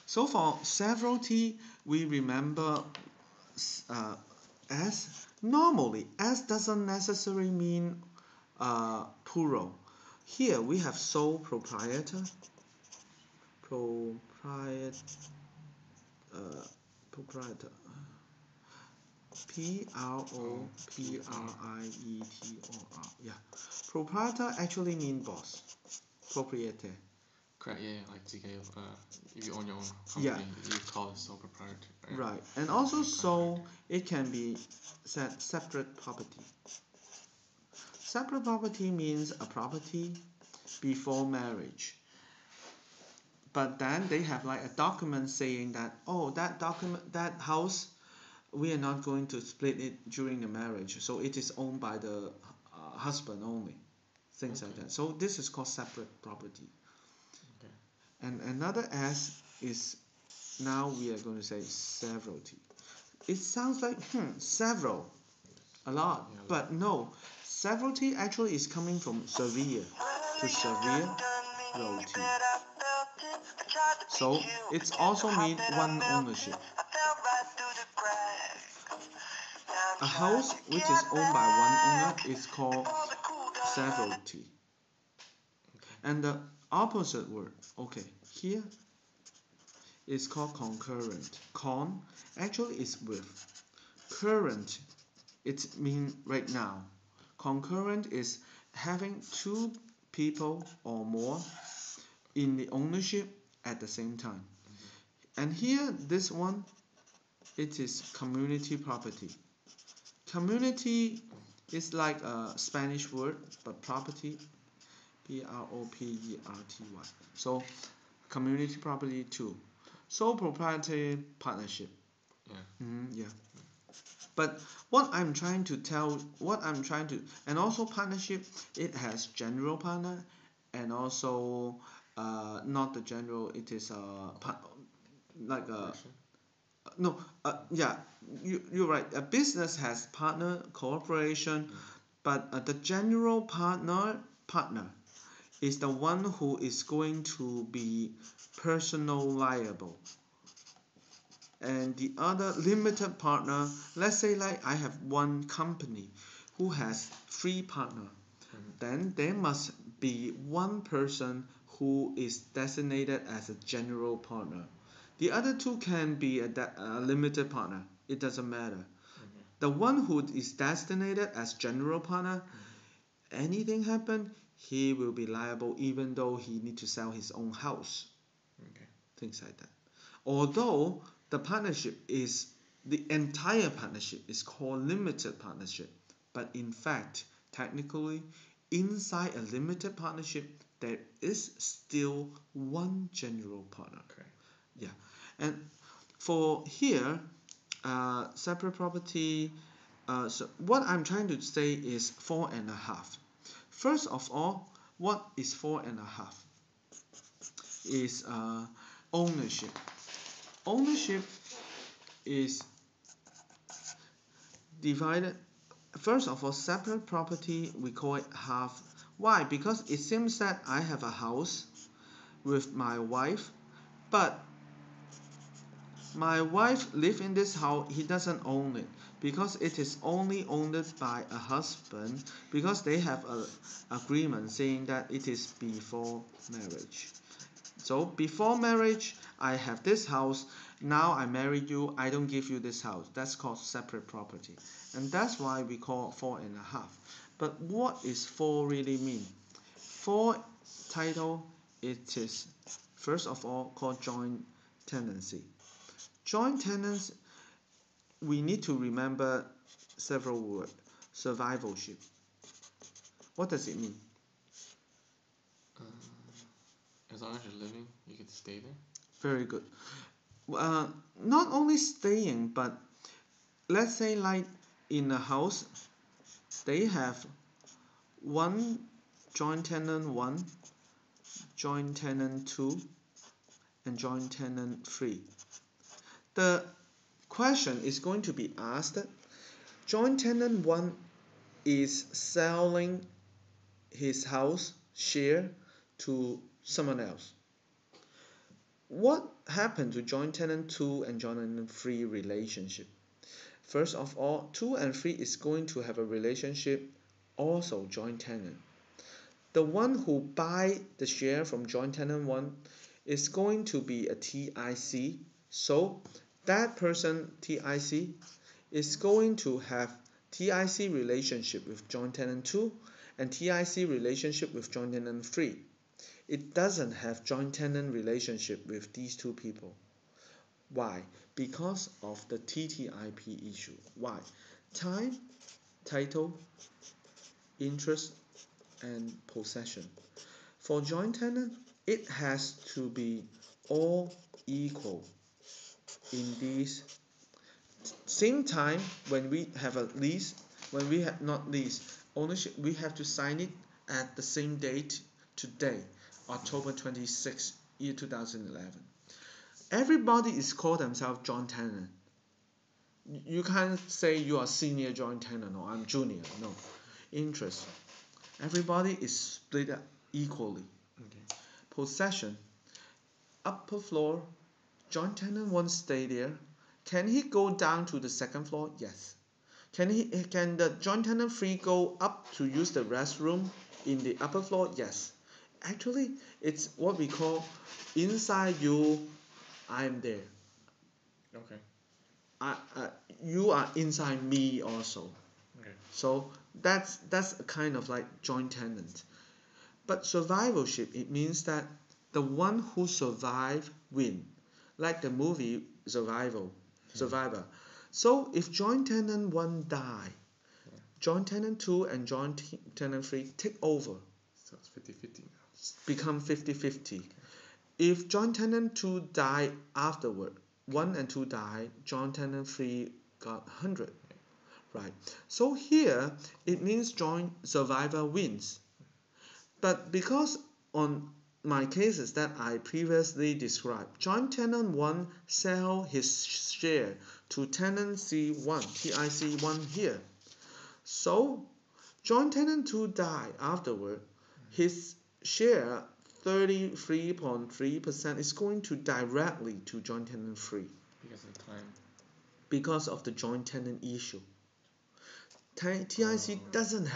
So for severalty, we remember as normally. As doesn't necessarily mean plural. Here we have sole proprietor, proprietor, proprietor. Proprietor. Yeah. Proprietor actually means boss. Proprietor. Correct, yeah, like TKO. If you own your own Yeah. company, you call it sole proprietor. Right. And also sole, it can be said separate property. Separate property means a property before marriage. But then they have like a document saying that, oh, that document, that house, we are not going to split it during the marriage, so it is owned by the husband only, things like that. So this is called separate property. Okay. And another S is, now we are going to say severalty. It sounds like several, a lot, Yeah, but no, severalty actually is coming from severe to severe realty. So it's also mean one ownership. A house which is owned by one owner is called severalty. And the opposite word, okay, here is called concurrent. Con actually is with. Current, it means right now. Concurrent is having two people or more in the ownership at the same time. And here, this one, it is community property. Community is like a Spanish word, but property, Property. So community property too. Sole proprietary partnership. Yeah. But what I'm trying to, and also partnership, it has general partner, and also not the general. It is like a no. Yeah, you're right. A business has partner cooperation, but the general partner is the one who is going to be personal liable. And the other limited partner, let's say like I have one company who has 3 partners, then there must be one person who is designated as a general partner. The other 2 can be a limited partner, it doesn't matter. The one who is designated as general partner, anything happen, he will be liable even though he need to sell his own house. Things like that. Although the entire partnership is called limited partnership, but in fact, technically, inside a limited partnership, there is still one general partner. Yeah, and for here, separate property. So what I'm trying to say is 4.5. First of all, what is 4.5? Is ownership. Ownership is divided. First of all, separate property, we call it half. Why? Because it seems that I have a house with my wife, but my wife live in this house, he doesn't own it because it is only owned by a husband, because they have a agreement saying that it is before marriage. So before marriage, I have this house. Now I marry you, I don't give you this house. That's called separate property. And that's why we call 4.5. But what is 4 really mean? 4 title, it is first of all called joint tenancy. Joint tenants, we need to remember several words. Survivalship. What does it mean? As long as you're living, you can stay there. Very good. Not only staying, but let's say like in a house, they have one joint tenant 1, joint tenant 2, and joint tenant 3. The question is going to be asked, joint tenant 1 is selling his house share to someone else. what happened to joint tenant 2 and joint tenant 3 relationship? First of all, 2 and 3 is going to have a relationship also joint tenant. The one who buy the share from joint tenant 1 is going to be a TIC. So that person TIC is going to have TIC relationship with joint tenant 2 and TIC relationship with joint tenant 3. It doesn't have joint tenant relationship with these two people. Why? Because of the TTIP issue. Why? Time, title, interest, and possession. For joint tenant, it has to be all equal in these. Same time, when we have a lease, when we have not lease, ownership, we have to sign it at the same date today, October 26, year 2011. Everybody is called themselves joint tenant. You can't say you are senior joint tenant or I'm junior. No. Interest. Everybody is split up equally. Okay. Possession. Upper floor. Joint tenant won't stay there. Can he go down to the second floor? Yes. Can the joint tenant 3 go up to use the restroom in the upper floor? Yes. Actually, it's what we call inside you, I'm there. Okay. You are inside me also. Okay. So that's a kind of like joint tenant. But survivalship, it means that the one who survive win, like the movie Survivor. So if joint tenant 1 die, joint tenant 2 and joint tenant 3 take over, So it's 50-50 now. become 50-50. If joint tenant 2 die afterward, 1 and 2 die, joint tenant 3 got 100. Right. So here it means joint survivor wins. But because on my cases that I previously described, joint tenant 1 sell his share to tenant C1, TIC1 here. So joint tenant 2 die afterward, his share 33.3% is going to directly to joint tenant 3 Because of the time. because of the joint tenant issue. TIC doesn't